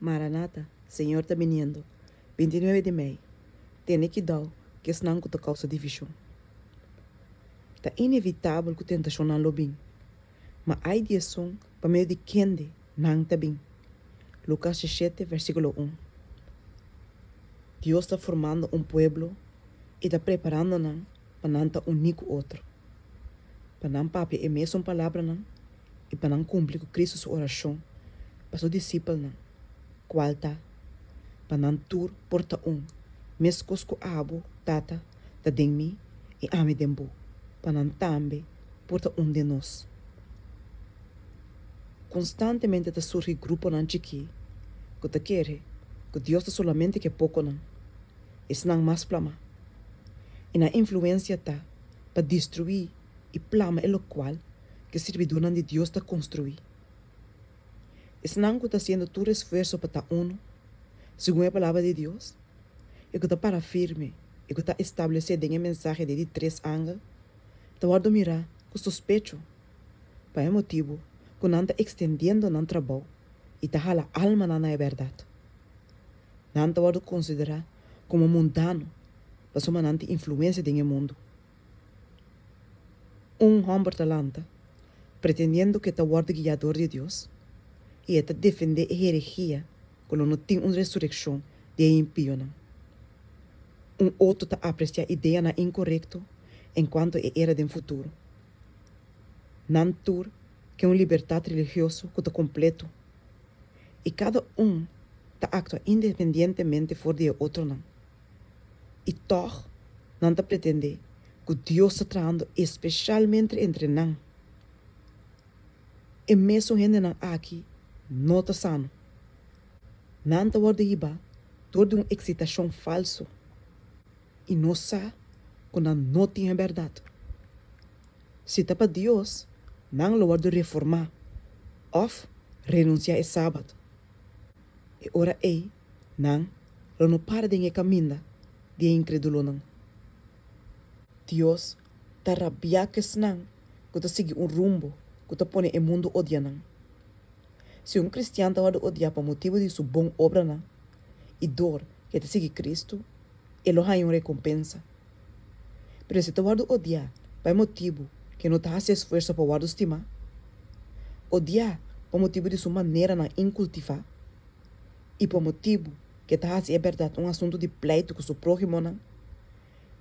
Maranata, Senhor está viniendo. 29 de maio. Tiene que dar que senão que causa divisão. Está inevitável que a tentação não lo bem. Mas há dias para meio de quem não está bem. Lucas 17, versículo 1. Deus está formando pueblo e está preparando-nos para não estar único outro. Para não papi a mesma palavra não e para não cumprir com Cristo sua oração para seus discípulos. Qual está? Para não tur porta mesmo que abo, tata, da denmi e ame dembo. Para não tambe porta de nós. Constantemente está surge grupo não chiqui que te quer que Deus está solamente que pouco não. Isso não mais plama. E na influência está para destruir e plama é o qual que servidor de Deus está construir. Isso não está sendo todo esforço para estar segundo a palavra de Deus, e que está para firme, e que está estabelecido em a mensagem de 3 anos, está guardo mirar com suspeito, para esse motivo, que não está extendendo no trabalho, e está a alma na verdade. Não está guardo considerar como mundano, para sua manante influência no mundo. Homem talanta, pretendendo que está guardo guiador de Deus, e está defender a herejia, quando não tem uma ressurreição de impio. Outro está apreciar a ideia na incorreto, enquanto era do futuro. Não tur que é liberdade religiosa que está completo, e cada está actua independentemente fora de outro não. E toch, não está pretender que Deus está tratando especialmente entre nós. E mesmo gente não aqui, não está sano. Não está guarda iba, toda uma excitação falsa. E não sabe quando não tem a verdade. Se está para Deus, não lo guarda reformar, ou renunciar ao sábado. E ora não para de caminho de incrédulo não. Deus está rabiado que não, que está seguir rumbo, que está põe o mundo odia não. Se cristiano está odiar por motivo de sua boa obra não, e dor que está seguir Cristo, ele tem uma recompensa. Mas se está odiar por motivo que não está fazendo esforço para guardar estima, odiar por motivo de sua maneira de incultivar, e por motivo que está fazendo a verdade um assunto de pleito com seu prójimo não,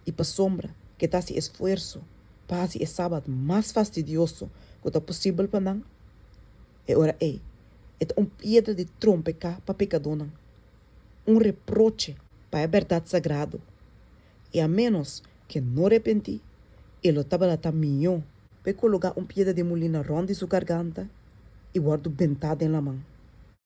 e por sombra que está fazendo esforço para fazer o sábado mais fastidioso que está possível para não, e ora é uma pedra de trompa para pecador não, reproche para a verdade sagrada, e a menos que não arrepentir, ele estava lá caminhão para colocar uma pedra de molina ronda em sua garganta e guarda bentada em la mão.